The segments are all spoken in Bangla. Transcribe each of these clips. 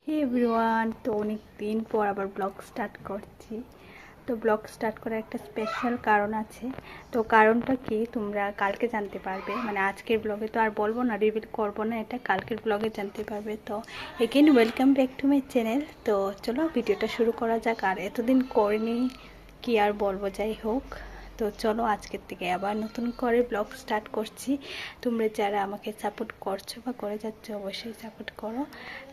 হে এভরিওয়ান, তো অনেক দিন পর আবার ব্লগ স্টার্ট করছি। তো ব্লগ স্টার্ট করার একটা স্পেশাল কারণ আছে। তো কারণটা কি তোমরা কালকে জানতে পারবে, মানে আজকের ব্লগে তো আর বলবো না, রিভিল করবো না, এটা কালকের ব্লগে জানতে পারবে। তো again welcome back to my channel. তো চলো ভিডিওটা শুরু করা যাক। আর এতদিন করিনি, কি আর বলবো, যাই হোক। তো চলো আজকের থেকে আবার নতুন করে ব্লগ স্টার্ট করছি। তোমরা যারা আমাকে সাপোর্ট করছো বা করে যাচ্ছ অবশ্যই সাপোর্ট করো।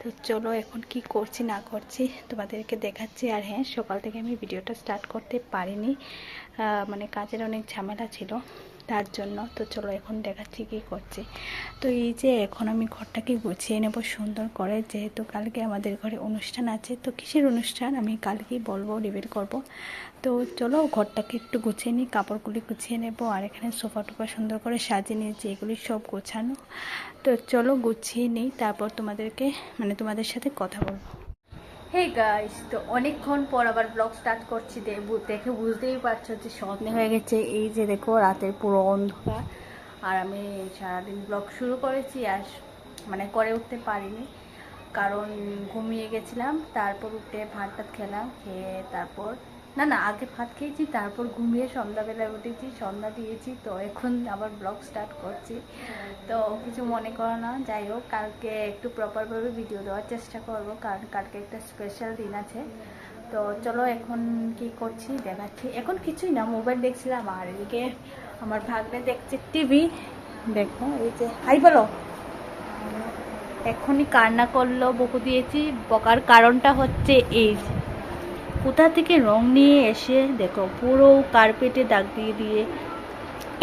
তো চলো এখন কি করছি না করছি তোমাদেরকে দেখাচ্ছি। আর হ্যাঁ, সকাল থেকে আমি ভিডিওটা স্টার্ট করতে পারিনি, মানে কাজের অনেক ঝামেলা ছিল তার জন্য। তো চলো এখন দেখাচ্ছি কি করছি। তো এই যে এখন আমি ঘরটাকে গুছিয়ে নেব সুন্দর করে, যেহেতু কালকে আমাদের ঘরে অনুষ্ঠান আছে। তো কিসের অনুষ্ঠান আমি কালকেই বলবো, রিভিল করব। তো চলো ঘরটাকে একটু গুছিয়ে নিই, কাপড়গুলি গুছিয়ে নেব। আর এখানে সোফা টোফা সুন্দর করে সাজিয়ে নিয়েছি, এগুলি সব গোছানো। তো চলো গুছিয়ে নিই, তারপর তোমাদের সাথে কথা বলবো। হে গাইস, তো অনেকক্ষণ পর আবার ব্লগ স্টার্ট করছি। দেখে বুঝতেই পারছো যে সন্ধ্যে হয়ে গেছে। এই যে দেখো রাতের পুরো অন্ধকার। আর আমি সারাদিন ব্লগ শুরু করেছি আর মানে করে উঠতে পারিনি, কারণ ঘুমিয়ে গেছিলাম। তারপর উঠে ভাত টাত খেলাম, খেয়ে তারপর আগে ভাত খেয়েছি, তারপর ঘুমিয়ে সন্ধ্যাবেলায় উঠেছি, সন্ধ্যা দিয়েছি। তো এখন আবার ব্লগ স্টার্ট করছি। তো কিছু মনে করো না, যাই হোক কালকে একটু প্রপারভাবে ভিডিও দেওয়ার চেষ্টা করব, কারণ কালকে একটা স্পেশাল দিন আছে। তো চলো এখন কি করছি দেখাচ্ছি। এখন কিছুই না, মোবাইল দেখছিলাম। আর এদিকে আমার ভাগ্নে দেখছে টিভি। দেখো এই যে, হাই বলো। এখনই কান্না করলো, বকু দিয়েছি। বকার কারণটা হচ্ছে এই যে, কোথা থেকে রং নিয়ে এসে দেখো পুরো কার্পেটে দাগ দিয়ে দিয়ে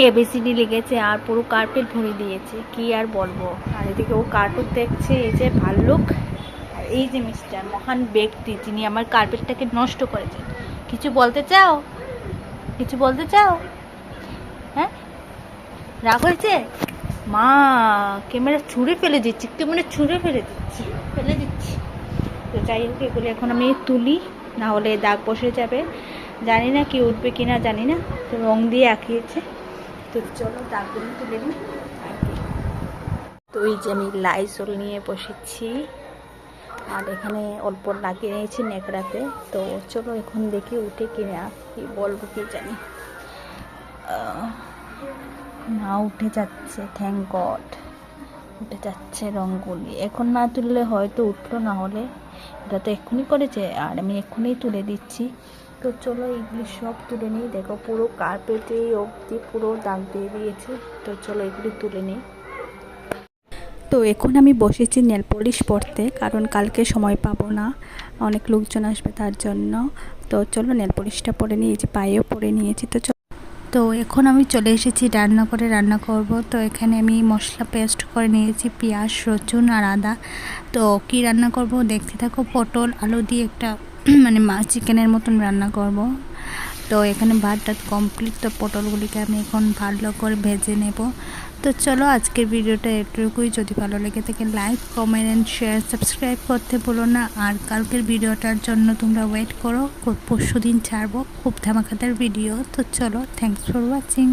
এবিসিডি লিখেছে, আর পুরো কার্পেট ভরে দিয়েছে, কি আর বলবো। আর এদিকে ও কার্টুন দেখছে, এই যে ভাল্লুক। আর এই যে মিস্টার মহান ব্যক্তি, যিনি আমার কার্পেটটাকে নষ্ট করেছেন। কিছু বলতে চাও? কিছু বলতে চাও? হ্যাঁ, রাগ হয়েছে? মা ক্যামেরা ছুঁড়ে ফেলে দিচ্ছি, একটু মানে ছুঁড়ে ফেলে দিচ্ছি। তো যাই হোক, এগুলো এখন আমি তুলি, না হলে দাগ বসে যাবে। জানি না কি উঠবে কিনা, জানি না। তো রং দিয়ে আঁকিয়েছে। তো চলো দাগগুলো তুলে নিই। তো এই যে আমি লাইজল নিয়ে বসেছি, আর এখানে অল্প লাগিয়ে নিয়েছি নেকড়াতে। তো চলো এখন দেখি উঠে কিনা, কি বলবো কি জানি। না, উঠে যাচ্ছে, থ্যাংক গড উঠে যাচ্ছে রঙগুলি। এখন না তুললে হয়তো উঠলো, না হলে এটা তো এক্ষুনি করেছে, আর আমি এক্ষুনি তুলে দিচ্ছি। তো চলো এগুলি সব তুলে নিই। দেখো পুরো কার্পেটে অবধি পুরো দাগ দিয়ে দিয়েছে। তো চলো এগুলি তুলে নিই। তো এখন আমি বসেছি নেল পলিশ পরতে, কারণ কালকে সময় পাবো না, অনেক লোকজন আসবে তার জন্য। তো চলো নেল পলিশটা পরে নিই, এই যে পায়েও পরে নিয়েছি। তো এখন আমি চলে এসেছি রান্না করব। তো এখানে আমি মশলা পেস্ট করে নিয়েছি, পেঁয়াজ, রসুন আর আদা। তো কি রান্না করব দেখতে থাকো। পটল আলু দিয়ে একটা মানে চিকেনের মতন রান্না করব। তো এখানে ভাত টাত কমপ্লিট। তো পটলগুলিকে আমি এখন ভালো করে ভেজে নেব। তো চলো আজকের ভিডিওটা এটুকুই। যদি ভালো লেগে থাকে like, comment and share, subscribe করতে ভুলো না। আর কালকের ভিডিওটার জন্য তোমরা ওয়েট করো, পরশু দিন ছাড়বো খুব ধামাকাদার ভিডিও। তো চলো, থ্যাংকস ফর ওয়াচিং।